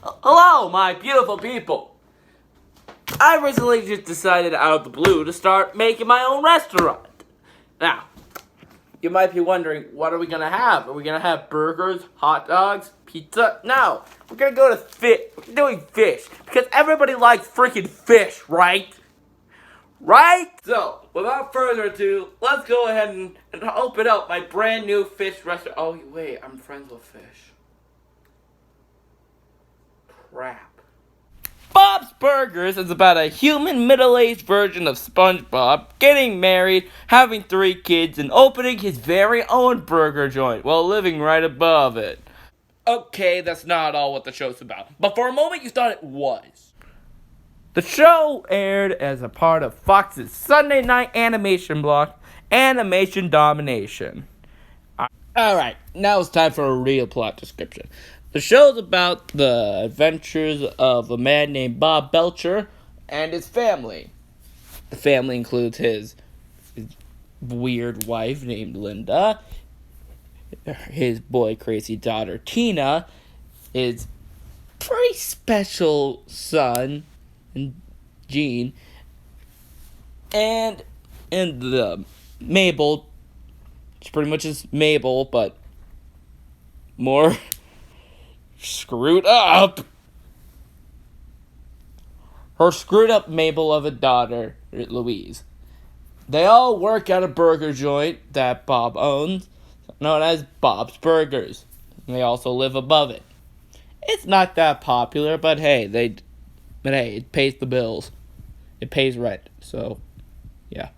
Hello, my beautiful people. I recently just decided out of the blue to start making my own restaurant. Now, you might be wondering, what are we going to have? Are we going to have burgers, hot dogs, pizza? No, we're going to go to fish. We're doing fish because everybody likes freaking fish, right? Right? So, without further ado, let's go ahead and open up my brand new fish restaurant. Oh, wait, I'm friends with fish. Crap. Bob's Burgers is about a human middle-aged version of SpongeBob getting married, having 3 kids, and opening his very own burger joint while living right above it. Okay, that's not all what the show's about, but for a moment you thought it was. The show aired as a part of Fox's Sunday night animation block, Animation Domination. Alright, now it's time for a real plot description. The show's about the adventures of a man named Bob Belcher and his family. The family includes his weird wife named Linda, his boy crazy daughter Tina, his pretty special son Gene, and the Mabel. It's pretty much just Mabel, but more screwed up. Her screwed up Mabel of a daughter, Louise. They all work at a burger joint that Bob owns, known as Bob's Burgers. And they also live above it. It's not that popular, but hey, it pays the bills. It pays rent, so yeah.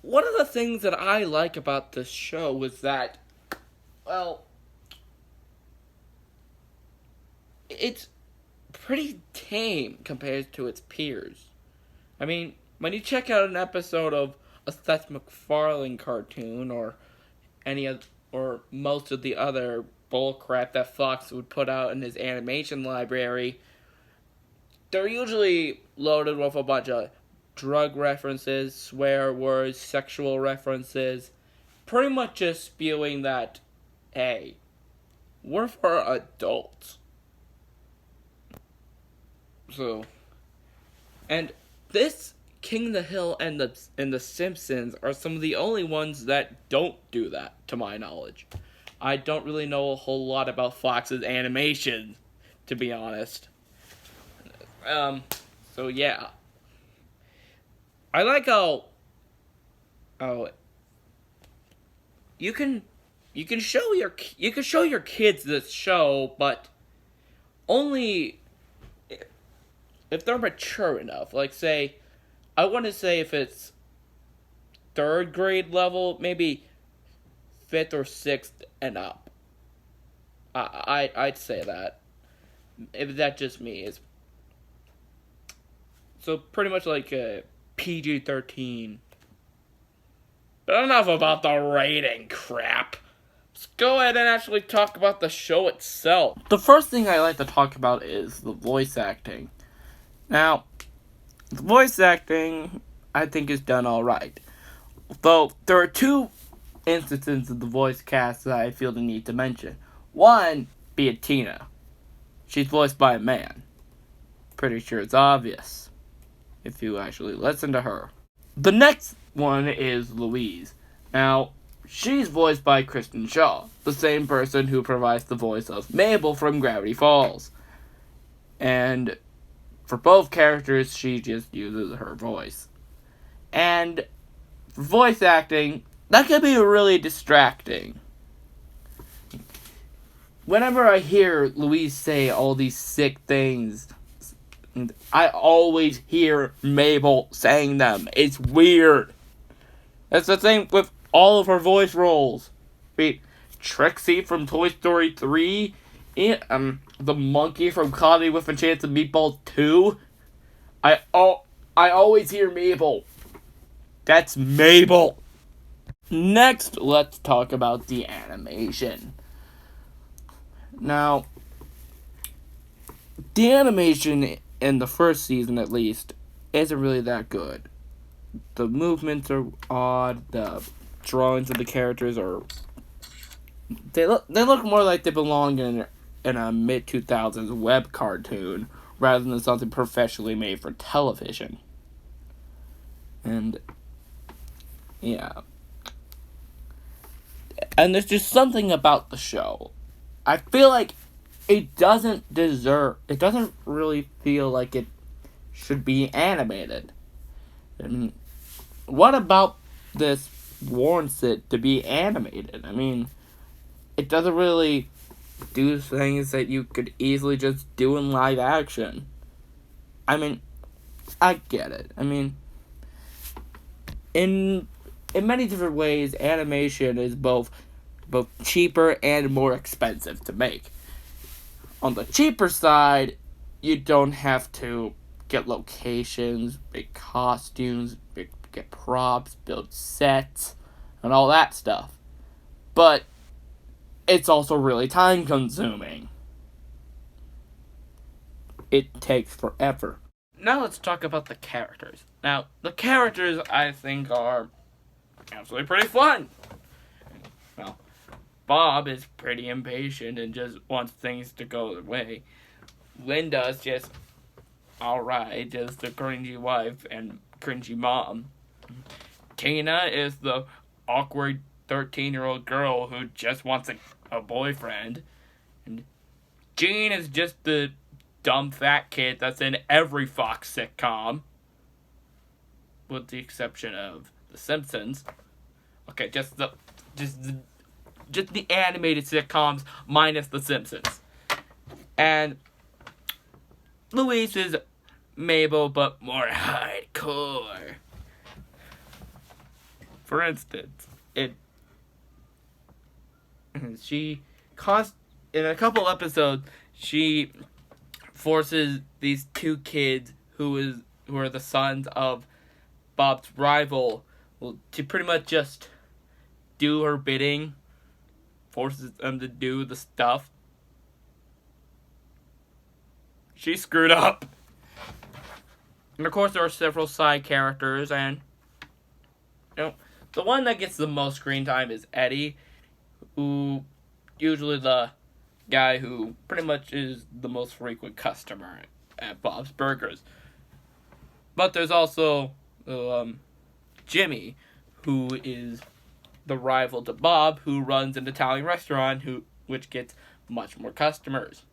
One of the things that I like about this show was that, well, it's pretty tame compared to its peers. I mean, when you check out an episode of a Seth MacFarlane cartoon or most of the other bullcrap that Fox would put out in his animation library, they're usually loaded with a bunch of drug references, swear words, sexual references, pretty much just spewing that, hey, we're for adults. So, and this King of the Hill and the Simpsons are some of the only ones that don't do that, to my knowledge. I don't really know a whole lot about Fox's animation, to be honest. So yeah. I like how you can show your kids this show, but only if they're mature enough. Like, say, I want to say if it's 3rd grade level, maybe 5th or 6th and up. I'd say that. If that's just me, is so pretty much like a PG-13. But enough about the rating crap. Let's go ahead and actually talk about the show itself. The first thing I like to talk about is the voice acting. Now, the voice acting, I think, is done alright. Though, there are 2 instances of the voice cast that I feel the need to mention. One, being Tina. She's voiced by a man. Pretty sure it's obvious if you actually listen to her. The next one is Louise. Now, she's voiced by Kristen Shaw, the same person who provides the voice of Mabel from Gravity Falls. And for both characters, she just uses her voice. And for voice acting, that can be really distracting. Whenever I hear Louise say all these sick things, I always hear Mabel saying them. It's weird. That's the same with all of her voice roles. Trixie from Toy Story 3, and, the monkey from Comedy with a Chance of Meatballs 2. I always hear Mabel. That's Mabel. Next, let's talk about the animation. Now, the animation in the first season, at least, isn't really that good. The movements are odd. The drawings of the characters are... They look more like they belong in a mid-2000s web cartoon rather than something professionally made for television. And, yeah. And there's just something about the show. I feel like it doesn't really feel like it should be animated. I mean, what about this warrants it to be animated? I mean, it doesn't really do things that you could easily just do in live action. I mean, I get it. I mean, in many different ways, animation is both cheaper and more expensive to make. On the cheaper side, you don't have to get locations, make costumes, get props, build sets, and all that stuff. But it's also really time consuming. It takes forever. Now let's talk about the characters. Now, the characters I think are absolutely pretty fun. Well, Bob is pretty impatient and just wants things to go their way. Linda's just alright, just a cringy wife and cringy mom. Tina is the awkward 13-year-old girl who just wants a boyfriend. And Gene is just the dumb fat kid that's in every Fox sitcom. With the exception of The Simpsons. Okay, just the animated sitcoms minus The Simpsons. And Louise is Mabel, but more hardcore. For instance, in a couple episodes, she forces these two kids who are the sons of Bob's rival to pretty much just do her bidding. Forces them to do the stuff. She screwed up. And of course there are several side characters, and the one that gets the most screen time is Eddie, who usually the guy who pretty much is the most frequent customer at Bob's Burgers. But there's also Jimmy, who is the rival to Bob, who runs an Italian restaurant which gets much more customers.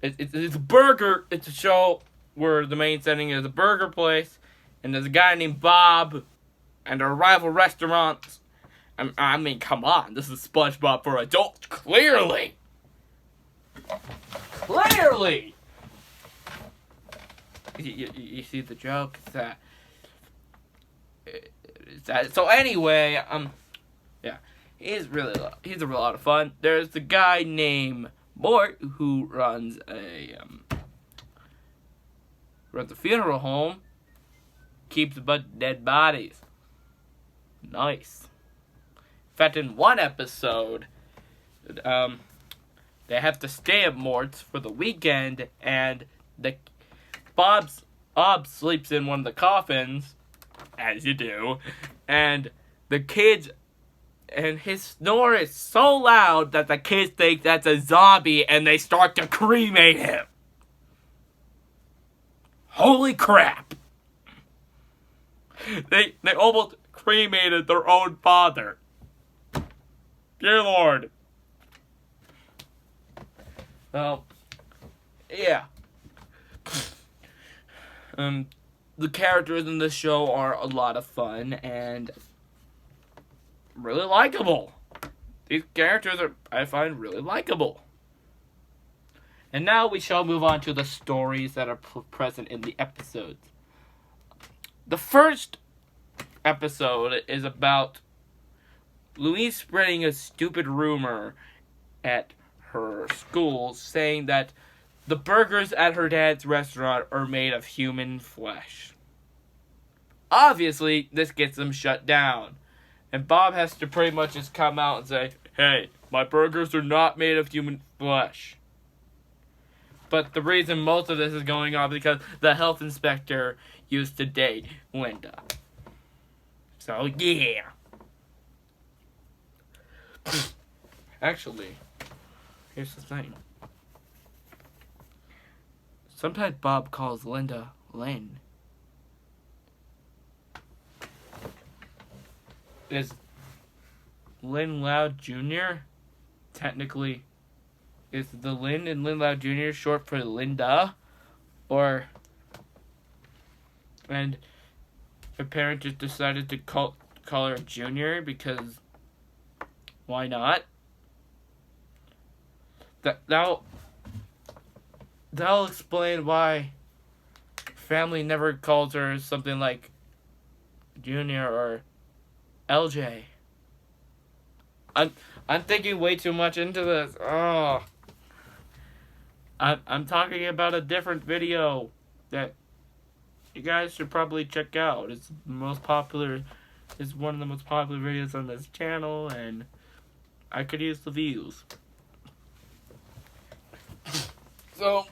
It's a burger. It's a show where the main setting is a burger place, and there's a guy named Bob, and their rival restaurants. I mean, come on, this is SpongeBob for adults, clearly. Clearly. You see the joke? So anyway, yeah, he's a real lot of fun. There's the guy named Mort who runs a funeral home, keeps a bunch of dead bodies. Nice. In fact, in one episode, they have to stay at Mort's for the weekend, and Bob sleeps in one of the coffins, as you do, and the kids, and his snore is so loud that the kids think that's a zombie, and they start to cremate him. Holy crap! They almost cremated their own father. Dear Lord. Well, yeah. The characters in this show are a lot of fun and really likable. These characters I find really likable. And now we shall move on to the stories that are present in the episodes. The first episode is about Louise spreading a stupid rumor at her school saying that the burgers at her dad's restaurant are made of human flesh. Obviously, this gets them shut down. And Bob has to pretty much just come out and say, hey, my burgers are not made of human flesh. But the reason most of this is going on is because the health inspector used to date Linda. So, yeah. Actually, here's the thing. Sometimes Bob calls Linda Lynn. Is Lynn Loud Jr. technically, is the Lynn and Lynn Loud Jr. short for Linda? Or, and her parent just decided to call her Junior because why not? That'll explain why family never calls her something like Junior or LJ. I'm thinking way too much into this. Oh. I'm talking about a different video that you guys should probably check out. It's one of the most popular videos on this channel, and I could use the views. So,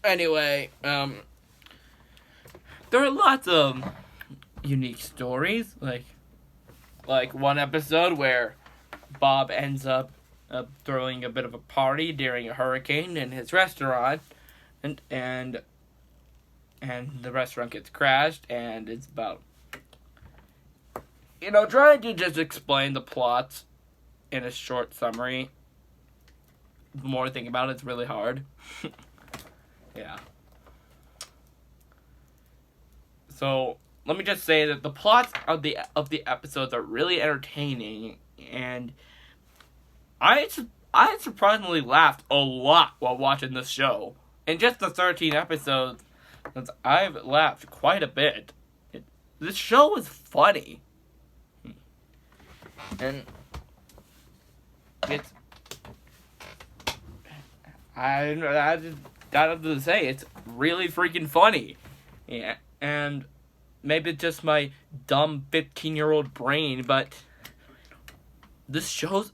anyway, there are lots of unique stories, like one episode where Bob ends up throwing a bit of a party during a hurricane in his restaurant, and the restaurant gets crashed, and it's about, trying to just explain the plots in a short summary. The more I think about it, it's really hard. Yeah. So, let me just say that the plots of the episodes are really entertaining, and I surprisingly laughed a lot while watching this show. In just the 13 episodes, I've laughed quite a bit. This show is funny. And it's... I just got to say, it's really freaking funny. Yeah, and maybe it's just my dumb 15-year-old brain, but this show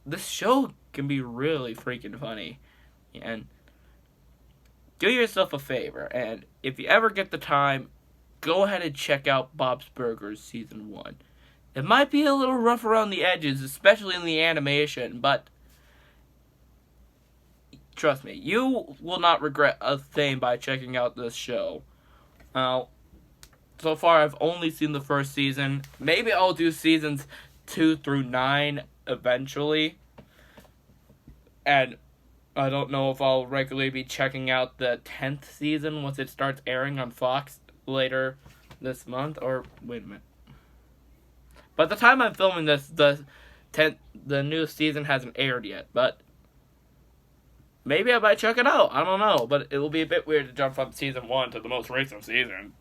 can be really freaking funny. And do yourself a favor, and if you ever get the time, go ahead and check out Bob's Burgers Season 1. It might be a little rough around the edges, especially in the animation, but trust me, you will not regret a thing by checking out this show. Now, so far I've only seen the first season. Maybe I'll do seasons 2 through 9 eventually. And I don't know if I'll regularly be checking out the 10th season once it starts airing on Fox later this month. Or, wait a minute. By the time I'm filming this, the new season hasn't aired yet. But maybe I might check it out. I don't know. But it will be a bit weird to jump from season 1 to the most recent season.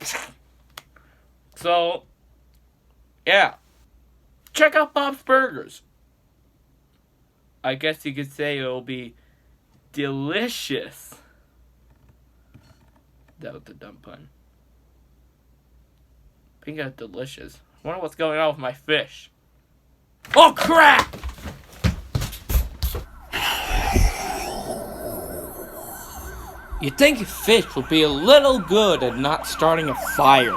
So, yeah. Check out Bob's Burgers. I guess you could say it will be delicious. That was a dumb pun. Pink out delicious. I wonder what's going on with my fish. Oh crap! You'd think fish would be a little good at not starting a fire.